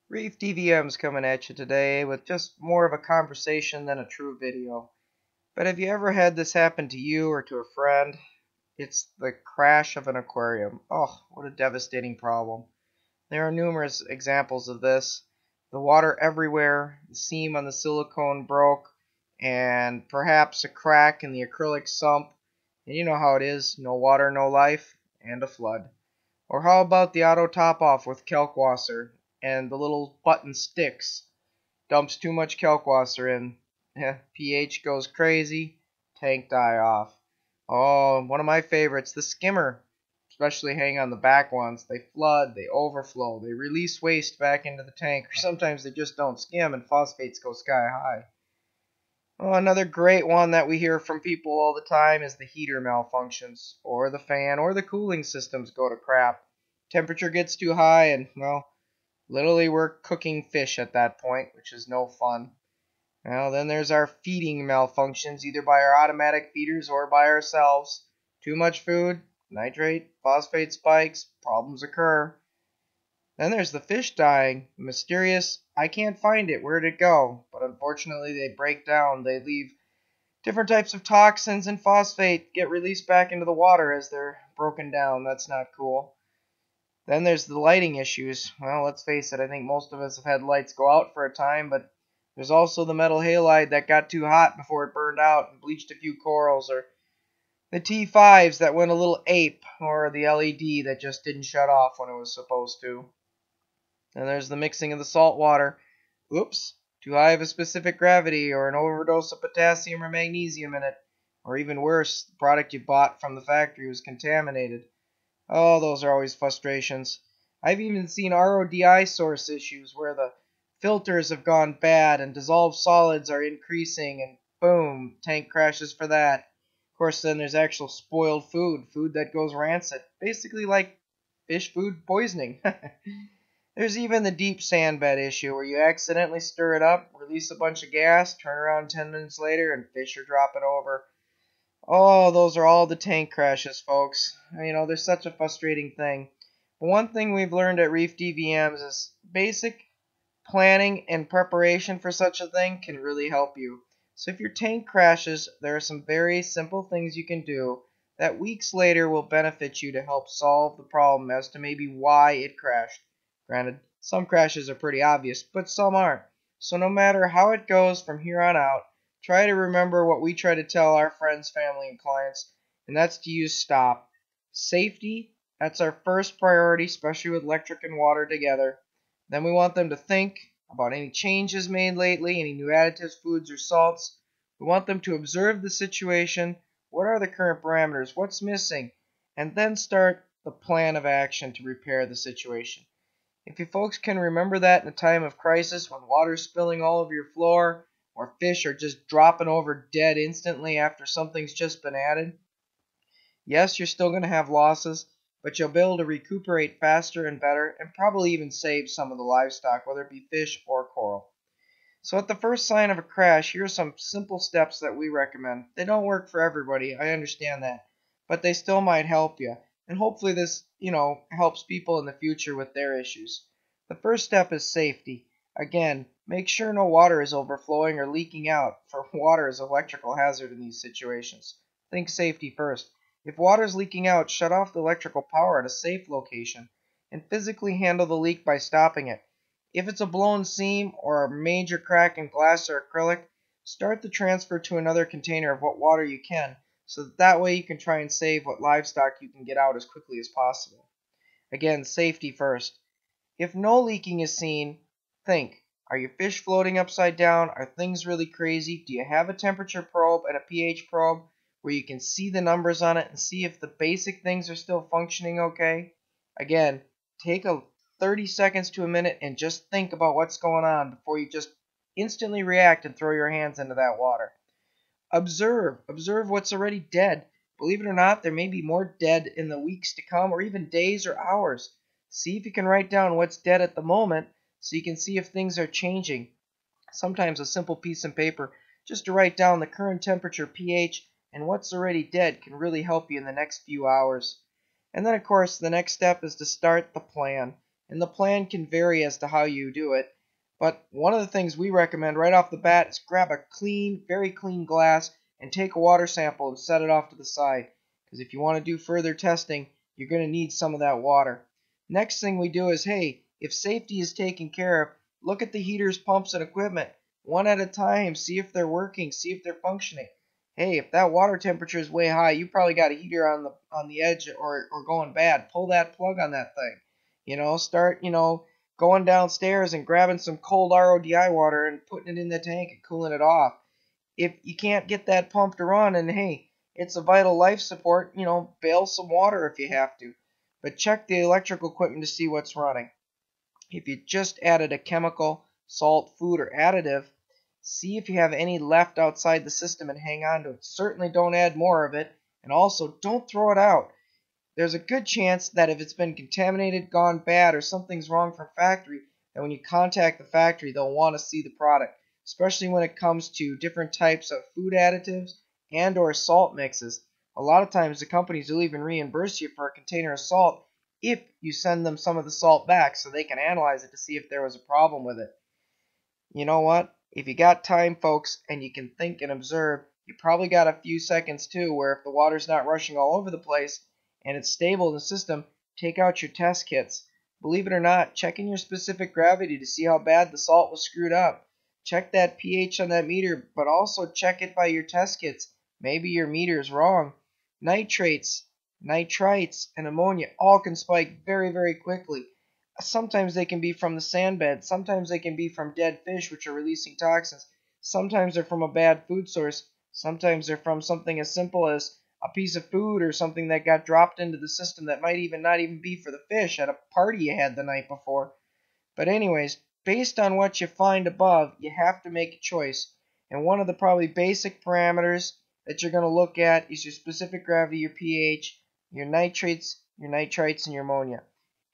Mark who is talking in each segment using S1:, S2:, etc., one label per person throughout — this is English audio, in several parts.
S1: Reef DVM's coming at you today with just more of a conversation than a true video. But have you ever had this happen to you or to a friend? It's the crash of an aquarium. Oh, what a devastating problem. There are numerous examples of this. The water everywhere, the seam on the silicone broke, and perhaps a crack in the acrylic sump. And you know how it is, no water, no life, and a flood. Or how about the auto top off with kalkwasser and the little button sticks? Dumps too much kalkwasser in. pH goes crazy, tank die off. Oh, one of my favorites, the skimmer. Especially hang on the back ones. They flood, they overflow, they release waste back into the tank, or sometimes they just don't skim and phosphates go sky high. Oh, another great one that we hear from people all the time is the heater malfunctions, or the fan or the cooling systems go to crap. Temperature gets too high, and, well, literally we're cooking fish at that point, which is no fun. Well, then there's our feeding malfunctions, either by our automatic feeders or by ourselves. Too much food, nitrate, phosphate spikes, problems occur. Then there's the fish dying. Mysterious, I can't find it, where'd it go? But unfortunately they break down. They leave different types of toxins and phosphate get released back into the water as they're broken down. That's not cool. Then there's the lighting issues. Well, let's face it, I think most of us have had lights go out for a time, but there's also the metal halide that got too hot before it burned out and bleached a few corals, or the T5s that went a little ape, or the LED that just didn't shut off when it was supposed to. Then there's the mixing of the salt water. Oops, too high of a specific gravity, or an overdose of potassium or magnesium in it. Or even worse, the product you bought from the factory was contaminated. Oh, those are always frustrations. I've even seen RODI source issues where the filters have gone bad and dissolved solids are increasing, and boom, tank crashes for that. Of course, then there's actual spoiled food, food that goes rancid, basically like fish food poisoning. There's even the deep sand bed issue where you accidentally stir it up, release a bunch of gas, turn around 10 minutes later, and fish are dropping over. Oh, those are all the tank crashes, folks. They're such a frustrating thing. But one thing we've learned at Reef DVMs is basic planning and preparation for such a thing can really help you. So if your tank crashes, there are some very simple things you can do that weeks later will benefit you to help solve the problem as to maybe why it crashed. Granted, some crashes are pretty obvious, but some aren't. So no matter how it goes from here on out, try to remember what we try to tell our friends, family, and clients, and that's to use S.T.O.P. Safety, that's our first priority, especially with electric and water together. Then we want them to think about any changes made lately, any new additives, foods, or salts. We want them to observe the situation. What are the current parameters? What's missing? And then start the plan of action to repair the situation. If you folks can remember that in a time of crisis when water's spilling all over your floor or fish are just dropping over dead instantly after something's just been added, yes, you're still going to have losses, but you'll be able to recuperate faster and better and probably even save some of the livestock, whether it be fish or coral. So at the first sign of a crash, here are some simple steps that we recommend. They don't work for everybody, I understand that, but they still might help you. And hopefully this, helps people in the future with their issues. The first step is safety. Again, make sure no water is overflowing or leaking out, for water is an electrical hazard in these situations. Think safety first. If water is leaking out, shut off the electrical power at a safe location and physically handle the leak by stopping it. If it's a blown seam or a major crack in glass or acrylic, start the transfer to another container of what water you can, so that way you can try and save what livestock you can get out as quickly as possible. Again, safety first. If no leaking is seen, think, are your fish floating upside down? Are things really crazy? Do you have a temperature probe and a pH probe where you can see the numbers on it and see if the basic things are still functioning okay? Again, take a 30 seconds to a minute and just think about what's going on before you just instantly react and throw your hands into that water. Observe what's already dead. Believe it or not, there may be more dead in the weeks to come or even days or hours. See if you can write down what's dead at the moment so you can see if things are changing. Sometimes a simple piece of paper just to write down the current temperature, pH, and what's already dead can really help you in the next few hours. And then, of course, the next step is to start the plan. and the plan can vary as to how you do it. But one of the things we recommend right off the bat is grab a clean, very clean glass and take a water sample and set it off to the side. Because if you want to do further testing, you're going to need some of that water. Next thing we do is, hey, if safety is taken care of, look at the heaters, pumps, and equipment one at a time. See if they're working, see if they're functioning. Hey, if that water temperature is way high, you probably got a heater on the edge or going bad. Pull that plug on that thing. Start, going downstairs and grabbing some cold RODI water and putting it in the tank and cooling it off. If you can't get that pump to run, and hey, it's a vital life support, bail some water if you have to. But check the electrical equipment to see what's running. If you just added a chemical, salt, food, or additive, see if you have any left outside the system and hang on to it. Certainly don't add more of it, and also don't throw it out. There's a good chance that if it's been contaminated, gone bad, or something's wrong from factory, that when you contact the factory, they'll want to see the product, especially when it comes to different types of food additives and or salt mixes. A lot of times the companies will even reimburse you for a container of salt if you send them some of the salt back so they can analyze it to see if there was a problem with it. You know what? If you got time, folks, and you can think and observe, you probably got a few seconds too where if the water's not rushing all over the place and it's stable in the system, take out your test kits. Believe it or not, check in your specific gravity to see how bad the salt was screwed up. Check that pH on that meter, but also check it by your test kits. Maybe your meter is wrong. Nitrates, nitrites, and ammonia all can spike very, very quickly. Sometimes they can be from the sand bed. Sometimes they can be from dead fish, which are releasing toxins. Sometimes they're from a bad food source. Sometimes they're from something as simple as a piece of food or something that got dropped into the system that might even not even be for the fish at a party you had the night before. But anyways, based on what you find above, you have to make a choice. And one of the probably basic parameters that you're going to look at is your specific gravity, your pH, your nitrates, your nitrites, and your ammonia.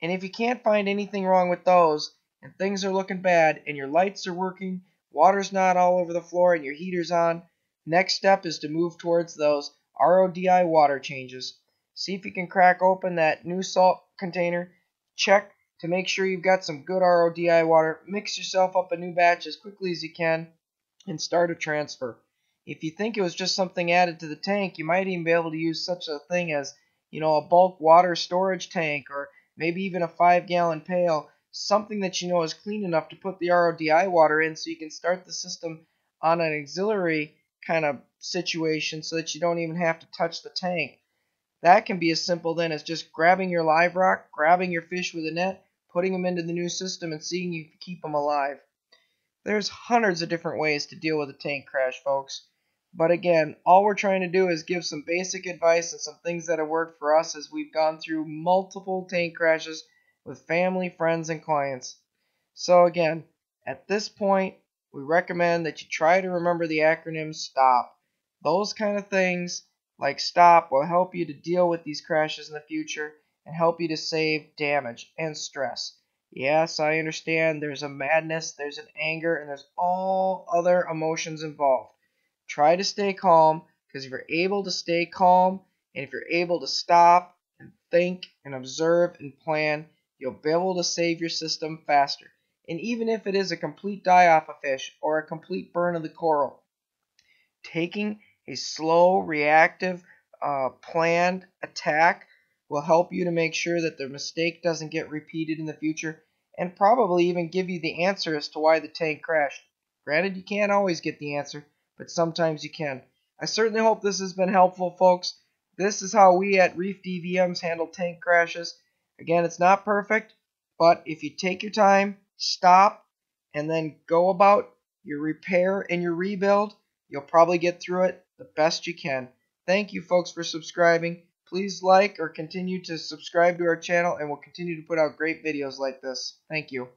S1: And if you can't find anything wrong with those, and things are looking bad, and your lights are working, water's not all over the floor, and your heater's on, next step is to move towards those RODI water changes. See if you can crack open that new salt container. Check to make sure you've got some good RODI water. Mix yourself up a new batch as quickly as you can and start a transfer. If you think it was just something added to the tank, you might even be able to use such a thing as, a bulk water storage tank or maybe even a 5-gallon pail, something that you know is clean enough to put the RODI water in so you can start the system on an auxiliary kind of situation so that you don't even have to touch the tank. That can be as simple then as just grabbing your live rock, grabbing your fish with a net, putting them into the new system and seeing if you can keep them alive. There's hundreds of different ways to deal with a tank crash, folks. But again, all we're trying to do is give some basic advice and some things that have worked for us as we've gone through multiple tank crashes with family, friends, and clients. So again, at this point, we recommend that you try to remember the acronym STOP. Those kind of things like STOP will help you to deal with these crashes in the future and help you to save damage and stress. Yes, I understand there's a madness, there's an anger, and there's all other emotions involved. Try to stay calm, because if you're able to stay calm and if you're able to stop and think and observe and plan, you'll be able to save your system faster. And even if it is a complete die-off of fish or a complete burn of the coral, taking a slow, reactive, planned attack will help you to make sure that the mistake doesn't get repeated in the future and probably even give you the answer as to why the tank crashed. Granted, you can't always get the answer, but sometimes you can. I certainly hope this has been helpful, folks. This is how we at Reef DVMs handle tank crashes. Again, it's not perfect, but if you take your time, stop, and then go about your repair and your rebuild, you'll probably get through it the best you can. Thank you, folks, for subscribing. Please like or continue to subscribe to our channel, and we'll continue to put out great videos like this. Thank you.